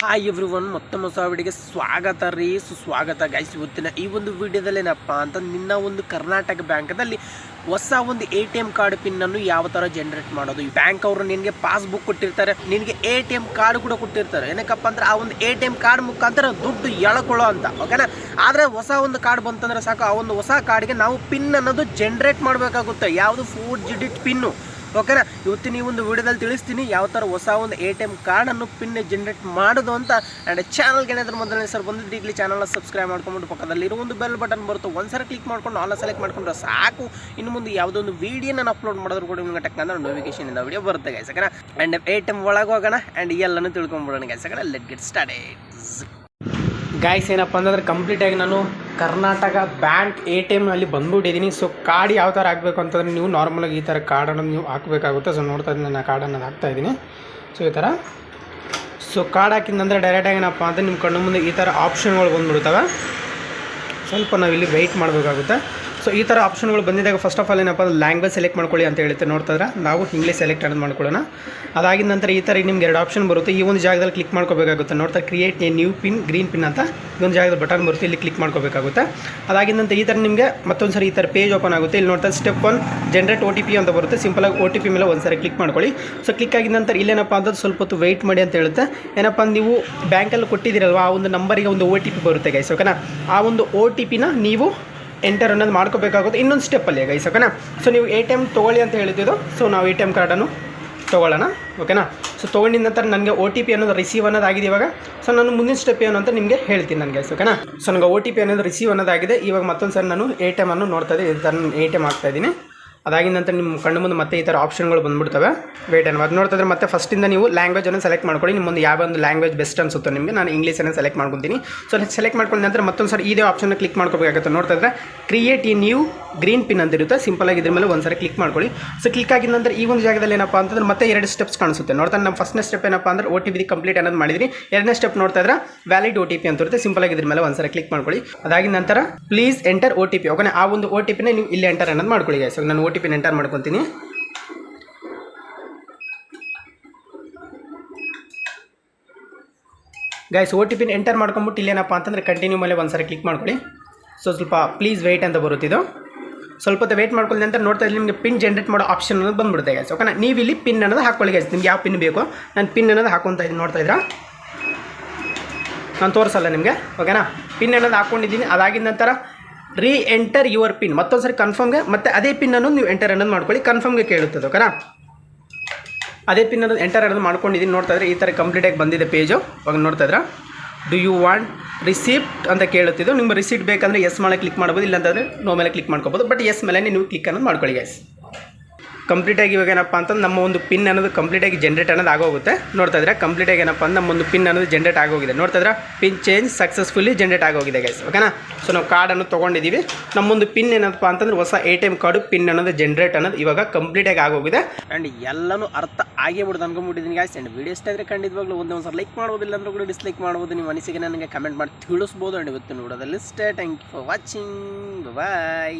Hi everyone, ಮತ್ತೊಮ್ಮೆ ಹೊಸ ವಿಡಿಯೋಗೆ ಸ್ವಾಗತ ರೀ. ಸುಸ್ವಾಗತ ಗೈಸ್. ಇವತ್ತಿನ ಈ ಒಂದು ವಿಡಿಯೋದಲ್ಲಿ ಏನಪ್ಪ ಅಂತ ನಿನ್ನ ಒಂದು ಕರ್ನಾಟಕ ಬ್ಯಾಂಕದಲ್ಲಿ ಹೊಸ ಒಂದು ATM ಕಾರ್ಡ್ ಪಿನ್ನನ್ನು ಯಾವ ಥರ ಜನರೇಟ್ ಮಾಡೋದು. ಈ ಬ್ಯಾಂಕ್ ಅವರು ನಿನಗೆ ಪಾಸ್ಬುಕ್ ಕೊಟ್ಟಿರ್ತಾರೆ, ನಿನಗೆ ATM ಕಾರ್ಡ್ ಕೂಡ ಕೊಟ್ಟಿರ್ತಾರೆ. ಏನಕ್ಕಪ್ಪ ಅಂದ್ರೆ ಆ ಒಂದು ATM ಕಾರ್ಡ್ ಮುಖಾಂತರ ದುಡ್ಡು ಎಳ್ಕೊಳ್ಳೋ ಅಂತ, ಓಕೆನಾ. ಆದರೆ ಹೊಸ ಒಂದು ಕಾರ್ಡ್ ಬಂತಂದ್ರೆ ಸಾಕು, ಆ ಒಂದು ಹೊಸ ಕಾರ್ಡ್ಗೆ ನಾವು ಪಿನ್ ಅನ್ನೋದು ಜನರೇಟ್ ಮಾಡಬೇಕಾಗುತ್ತೆ. ಯಾವುದು 4 ಡಿಜಿಟ್ ಪಿನ್ನು, ಓಕೆನಾ. ಇವತ್ತಿನ ಈ ಒಂದು ವಿಡಿಯೋದಲ್ಲಿ ತಿಳಿಸ್ತೀನಿ ಯಾವ ಥರ ಹೊಸ ಒಂದು ATM ಕಾರ್ಡನ್ನು ಪಿನ್ ಜನರೇಟ್ ಮಾಡೋದು ಅಂತ. ಆ್ಯಂಡ್ ಚಾನಲ್ಗೆ ಏನಾದರೂ ಮೊದಲನೇ ಸರ್ ಬಂದಿದ್ದು ಈಗಲೇ ಚಾನಲ್ನ ಸಬ್ಸ್ಕ್ರೈಬ್ ಮಾಡ್ಕೊಂಬಿಟ್ಟು ಪಕ್ಕದಲ್ಲಿ ಇರೋ ಒಂದು ಬೆಲ್ ಬಟನ್ ಬರುತ್ತೆ, ಒಂದ್ಸರಿ ಕ್ಲಿಕ್ ಮಾಡ್ಕೊಂಡು ಆಲ್ ಸೆಲೆಕ್ಟ್ ಮಾಡ್ಕೊಂಡ್ರೆ ಸಾಕು. ಇನ್ನು ಮುಂದೆ ಯಾವುದೋ ಒಂದು ವೀಡಿಯೋ ನಾನು ಅಪ್ಲೋಡ್ ಮಾಡಿದ್ರು ಕೂಡ ನಿಮ್ಗೆ ಟಕ್ಕಂದ್ರೆ ನೋಟಿಫಿಕೇಶನ್ ವಿಡಿಯೋ ಬರುತ್ತೆ ಗೈಸ್, ಓಕೆನಾ. ಆ್ಯಂಡ್ ATM ಒಳಗೆ ಹೋಗೋಣ ಆ್ಯಂಡ್ ಎಲ್ಲನೂ ತಿಳ್ಕೊಂಬಿಡೋಣ ಗೈಸ್, ಓಕೆನಾ. Let get started guys. ಏನಪ್ಪ ಅಂತಂದರೆ ಕಂಪ್ಲೀಟಾಗಿ ನಾನು ಕರ್ನಾಟಕ ಬ್ಯಾಂಕ್ ATM ಅಲ್ಲಿ ಬಂದ್ಬಿಟ್ಟಿದ್ದೀನಿ. ಸೊ ಕಾರ್ಡ್ ಯಾವ ಥರ ಹಾಕಬೇಕು ಅಂತಂದರೆ ನೀವು ನಾರ್ಮಲಾಗಿ ಈ ಥರ ಕಾರ್ಡನ್ನು ನೀವು ಹಾಕಬೇಕಾಗುತ್ತೆ. ಸೊ ನೋಡ್ತಾ ಇದ್ದೀನಿ, ನಾನು ಕಾರ್ಡನ್ನು ಹಾಕ್ತಾಯಿದ್ದೀನಿ. ಸೊ ಈ ಥರ ಕಾರ್ಡ್ ಹಾಕಿದಂದರೆ ಡೈರೆಕ್ಟಾಗಿ ಏನಪ್ಪ ಅಂತ ನಿಮ್ಮ ಕಣ್ಣು ಮುಂದೆ ಈ ಥರ ಆಪ್ಷನ್ಗಳು ಬಂದುಬಿಡ್ತವೆ. ಸ್ವಲ್ಪ ನಾವು ಇಲ್ಲಿ ವೆಯ್ಟ್ ಮಾಡಬೇಕಾಗುತ್ತೆ. ಸೊ ಈ ಥರ ಆಪ್ಷನ್ಗಳು ಬಂದಿದ್ದಾಗ ಫಸ್ಟ್ ಆಫ್ ಆಲ್ ಏನಪ್ಪ ಅಂದ್ರೆ ಲ್ಯಾಂಗ್ವೇಜ್ ಸೆಲೆಕ್ಟ್ ಮಾಡ್ಕೊಳ್ಳಿ ಅಂತ ಹೇಳುತ್ತೆ. ನೋಡ್ತಾಯಿದ್ರೆ ನಾವು ಇಂಗ್ಲೀಷ್ ಸೆಲೆಕ್ಟ್ ಅನ್ನೋದು ಮಾಡ್ಕೊಳ್ಳೋಣ. ಅದಾಗಿದ ನಂತರ ಈ ಥರ ನಿಮ್ಗೆ 2 ಆಪ್ಷನ್ ಬರುತ್ತೆ. ಈ ಒಂದು ಜಾಗದಲ್ಲಿ ಕ್ಲಿಕ್ ಮಾಡ್ಕೋಬೇಕಾಗುತ್ತೆ. ನೋಡ್ತಾ create A new pin, green pin ಅಂತ ಈ ಒಂದು ಜಾಗದಲ್ಲಿ ಬಟನ್ ಬರುತ್ತೆ, ಇಲ್ಲಿ ಕ್ಲಿಕ್ ಮಾಡ್ಕೋಬೇಕಾಗುತ್ತೆ. ಅದಾಗಿದ ನಂತರ ಈ ಥರ ನಿಮಗೆ ಮತ್ತೊಂದು ಸರಿ ಈ ಥರ ಪೇಜ್ ಓಪನ್ ಆಗುತ್ತೆ. ಇಲ್ಲಿ ನೋಡ್ತಾ ಸ್ಟೆಪ್ 1 ಜನರೇಟ್ OTP ಅಂತ ಬರುತ್ತೆ. ಸಿಂಪಲಾಗಿ OTP ಮೇಲೆ ಒಂದು ಸರಿ ಕ್ಲಿಕ್ ಮಾಡ್ಕೊಳ್ಳಿ. ಸೊ ಕ್ಲಿಕ್ ಆಗಿದ ನಂತರ ಇಲ್ಲೇನಪ್ಪ ಅಂದ್ರೆ ಸ್ವಲ್ಪ ಹೊತ್ತು ವೆಯ್ಟ್ ಮಾಡಿ ಅಂತ ಹೇಳುತ್ತೆ. ಏನಪ್ಪ ನೀವು ಬ್ಯಾಂಕಲ್ಲಿ ಕೊಟ್ಟಿದ್ದೀರಲ್ವ, ಆ ಒಂದು ನಂಬರಿಗೆ ಒಂದು OTP ಬರುತ್ತೆ ಗೈಸ್, ಓಕೆನಾ. ಆ ಒಂದು OTPನ ನೀವು ಎಂಟರ್ ಅನ್ನೋದು ಮಾಡ್ಕೋಬೇಕಾಗುತ್ತೆ ಇನ್ನೊಂದು ಸ್ಟೆಪ್ಪಲ್ಲಿ ಗೈಸ್, ಓಕೆನಾ. ಸೊ ನೀವು ATM ತೊಗೊಳ್ಳಿ ಅಂತ ಹೇಳಿದ್ದು. ಸೊ ನಾವು ATM ಕಾರ್ಡನ್ನು ತೊಗೊಳ್ಳೋಣ, ಓಕೆನಾ. ಸೊ ತೊಗೊಂಡಿದ ನಂತರ ನನಗೆ OTP ಅನ್ನೋದು ರಿಸೀವ್ ಅನ್ನೋದಾಗಿದೆ ಇವಾಗ. ಸೊ ನಾನು ಮುಂದಿನ ಸ್ಟೆಪ್ ಏನು ಅಂತ ನಿಮಗೆ ಹೇಳ್ತೀನಿ ನನಗೆ ಗೈಸ್, ಓಕೆನಾ. ಸೊ ನನಗೆ OTP ಅನ್ನೋದು ರಿಸೀವ್ ಅನ್ನೋದಾಗಿದೆ. ಇವಾಗ ಮತ್ತೊಂದು ಸರಿ ನಾನು ATM ಅನ್ನು ನೋಡ್ತಾ ಇದ್ದೀನಿ. ಈ ಥರ ನಾನು ATM ಆಗ್ತಾಯಿದ್ದೀನಿ. ಅದಾಗಿದ ನಂತರ ನಿಮ್ಮ ಕಣ್ಣು ಮುಂದೆ ಮತ್ತೆ ಈ ಥರ ಆಪ್ಷನ್ಗಳು ಬಂದುಬಿಡ್ತವೆ. ವೇಟ್ ಅನ್ನೋ ಅದು ನೋಡ್ತಿದ್ರೆ ಮತ್ತೆ ಫಸ್ಟಿಂದ ನೀವು ಲ್ಯಾಂಗ್ವೇಜನ್ನು ಸೆಲೆಕ್ಟ್ ಮಾಡ್ಕೊಳ್ಳಿ. ನಿಮ್ಮ ಮುಂದೆ ಯಾವ ಒಂದು ಲ್ಯಾಂಗ್ವೇಜ್ ಬೆಸ್ಟ್ ಅನಿಸುತ್ತೋ ನಿಮಗೆ. ನಾನು ಇಂಗ್ಲೀಷನ್ನು ಸೆಲೆಕ್ಟ್ ಮಾಡ್ಕೊತೀನಿ. ಸೊ ಸೆಲೆಕ್ಟ್ ಮಾಡ್ಕೊಂಡ ನಂತರ ಮತ್ತೊಂದು ಸರಿ ಇದೇ ಆಪ್ಷನ್ನ ಕ್ಲಿಕ್ ಮಾಡ್ಕೋಬೇಕಾಗುತ್ತೆ. ನೋಡ್ತಿದ್ರೆ create A new green pin ಅಂತ ಇರುತ್ತೆ. ಸಿಂಪಲಾಗಿ ಇದ್ರ ಮೇಲೆ ಒಂದು ಸರಿ ಕ್ಲಿಕ್ ಮಾಡ್ಕೊಳ್ಳಿ. ಸೊ ಕ್ಲಿಕ್ ಆಗಿದ ನಂತರ ಈ ಒಂದು ಜಾಗದಲ್ಲಿ ಏನಪ್ಪ ಅಂತಂದ್ರೆ ಮತ್ತೆ 2 ಸ್ಟೆಪ್ಸ್ ಕಾಣಿಸುತ್ತೆ. ನೋಡ್ತಾ ನಮ್ಮ ಫಸ್ಟ್ನೇ ಸ್ಟೆಪ್ ಏನಪ್ಪ ಅಂದ್ರೆ OTP ಕಂಪ್ಲೀಟ್ ಅನ್ನೋದು ಮಾಡಿದ್ರಿ. 2ನೇ ಸ್ಟೆಪ್ ನೋಡ್ತಾ ಇದ್ರೆ ವ್ಯಾಲಿಡ್ OTP ಅಂತ ಇರುತ್ತೆ. ಸಿಂಪಲಾಗಿ ಇದ್ರ ಮೇಲೆ ಒಂದು ಸರಿ ಕ್ಲಿಕ್ ಮಾಡ್ಕೊಳ್ಳಿ. ಅದಾಗಿದ ನಂತರ ಪ್ಲೀಸ್ ಎಂಟರ್ OTP, ಓಕೆ. ಆ ಒಂದು OTPನ ನೀವು ಇಲ್ಲಿ ಎಂಟರ್ ಅನ್ನೋದು ಮಾಡ್ಕೊಳ್ಳಿ ಗೈಸ್. ನಾನು OTPನ ಎಂಟರ್ ಮಾಡ್ಕೊತೀನಿ. ಗೈಸ್ OTPನ ಎಂಟರ್ ಮಾಡ್ಕೊಂಬಿಟ್ಟು ಇಲ್ಲೇನಪ್ಪ ಅಂತಂದರೆ ಕಂಟಿನ್ಯೂ ಮೇಲೆ ಒಂದು ಸರಿ ಕ್ಲಿಕ್ ಮಾಡ್ಕೊಳ್ಳಿ. ಸೊ ಸ್ವಲ್ಪ ಪ್ಲೀಸ್ ವೆಯ್ಟ್ ಅಂತ ಬರುತ್ತಿದ್ದು. ಸ್ವಲ್ಪ ಹೊತ್ತು ವೆಯ್ಟ್ ಮಾಡ್ಕೊಳ್ಳಿ. ನಂತರ ನೋಡ್ತಾ ಇದ್ದೀನಿ ನಿಮಗೆ ಪಿನ್ ಜನರೇಟ್ ಮಾಡೋ ಆಪ್ಷನ್ ಅನ್ನೋದು ಬಂದ್ಬಿಡುತ್ತೆ ಗೈಸ್, ಓಕೆನಾ. ನೀವು ಇಲ್ಲಿ ಪಿನ್ ಅನ್ನೋದು ಹಾಕ್ಕೊಳ್ಳಿ ಗೈಸ್. ನಿಮ್ಗೆ ಯಾವ ಪಿನ್ ಬೇಕೋ ನಾನು ಪಿನ್ ಅನ್ನೋದು ಹಾಕೊತಾ ಇದ್ದೀನಿ. ನೋಡ್ತಾ ಇದ್ದೀರಾ, ನಾನು ತೋರಿಸಲ್ಲ ನಿಮಗೆ, ಓಕೆನಾ. ಪಿನ್ ಅನ್ನೋದು ಹಾಕ್ಕೊಂಡಿದ್ದೀನಿ. ಅದಾಗಿದ ನಂತರ ರೀ ಎಂಟರ್ ಯುವರ್ ಪಿನ್, ಮತ್ತೊಂದು ಸರಿ ಕನ್ಫರ್ಮ್ಗೆ ಮತ್ತೆ ಅದೇ ಪಿನ್ ಅನ್ನೋದು ನೀವು ಎಂಟರ್ ಅನ್ನೋದು ಮಾಡ್ಕೊಳ್ಳಿ. ಕನ್ಫರ್ಮ್ಗೆ ಕೇಳುತ್ತದೆ, ಓಕೆನಾ. ಅದೇ ಪಿನ್ ಅನ್ನೋದು ಎಂಟರ್ ಅನ್ನೋದು ಮಾಡ್ಕೊಂಡಿದ್ದೀನಿ. ನೋಡ್ತಾ ಇದ್ರೆ ಈ ಥರ ಕಂಪ್ಲೀಟಾಗಿ ಬಂದಿದೆ ಪೇಜು. ಇವಾಗ ನೋಡ್ತಾ ಇದ್ರೆ ಡು ಯು ವಾಂಟ್ ರಿಸಿಪ್ಟ್ ಅಂತ ಕೇಳುತ್ತಿದ್ದು. ನಿಮ್ಮ ರಿಸಿಪ್ಟ್ ಬೇಕಂದರೆ ಎಸ್ ಮೇಲೆ ಕ್ಲಿಕ್ ಮಾಡ್ಬೋದು, ಇಲ್ಲಾಂತಂದರೆ ನೋ ಮೇಲೆ ಕ್ಲಿಕ್ ಮಾಡ್ಕೋಬೋದು. ಬಟ್ ಎಸ್ ಮೇಲೆ ನೀವು ಕ್ಲಿಕ್ ಅನ್ನೋದು ಮಾಡ್ಕೊಳ್ಳಿ ಗೈಸ್. ಕಂಪ್ಲೀಟಾಗಿ ಇವಾಗ ಏನಪ್ಪ ಅಂತಂದು ನಮ್ಮ ಒಂದು ಪಿನ್ ಅನ್ನೋದು ಕಂಪ್ಲೀಟಾಗಿ ಜನರೇಟ್ ಅನ್ನೋದು ಆಗೋಗುತ್ತೆ. ನೋಡ್ತಾ ಇದ್ರೆ ಕಂಪ್ಲೀಟಾಗಿ ಏನಪ್ಪ ಅಂದ್ರೆ ನಮ್ಮ ಒಂದು ಪಿನ್ ಅನ್ನೋದು ಜನರೇಟ್ ಆಗೋಗಿದೆ. ನೋಡ್ತಾ ಇದ್ರೆ ಪಿನ್ ಚೇಂಜ್ ಸಕ್ಸಸ್ಫುಲಿ ಜನರೇಟ್ ಆಗೋಗಿದೆ ಗೈಸ್, ಓಕೆನಾ. ಸೊ ನಾವು ಕಾರ್ಡನ್ನು ತೊಗೊಂಡಿದ್ದೀವಿ. ನಮ್ಮೊಂದು ಪಿನ್ ಏನಪ್ಪ ಅಂತಂದ್ರೆ ಹೊಸ ATM ಕಾರ್ಡು ಪಿನ್ ಅನ್ನೋದು ಜನರೇಟ್ ಅನ್ನೋದು ಇವಾಗ ಕಂಪ್ಲೀಟಾಗಿ ಆಗೋಗಿದೆ. ಆ್ಯಂಡ್ ಎಲ್ಲನೂ ಅರ್ಥ ಆಗೇ ಬಿಡ್ದು ಅನ್ಕೊಂಡ್ಬಿಟ್ಟಿದ್ದೀನಿ ಗೈಸ್. ಆ್ಯಂಡ್ ವಿಡಿಯೋ ಇಷ್ಟ ಆದರೆ ಖಂಡಿತವಾಗ್ಲೂ ಒಂದು ಸಲ ಲೈಕ್ ಮಾಡ್ಬೋದಿಲ್ಲ ಅಂದ್ರೆ ಕೂಡ ಡಿಸ್ಲೈಕ್ ಮಾಡ್ಬೋದು. ನಿಮ್ಮ ಅನಿಸಿಕೆ ನನಗೆ ಕಮೆಂಟ್ ಮಾಡಿ ತಿಳಿಸ್ಬೋದು. ಆ್ಯಂಡ್ ಇವತ್ತು ನೋಡೋದಲ್ಲಿ ಇಷ್ಟೇ. Thank you for watching, bye.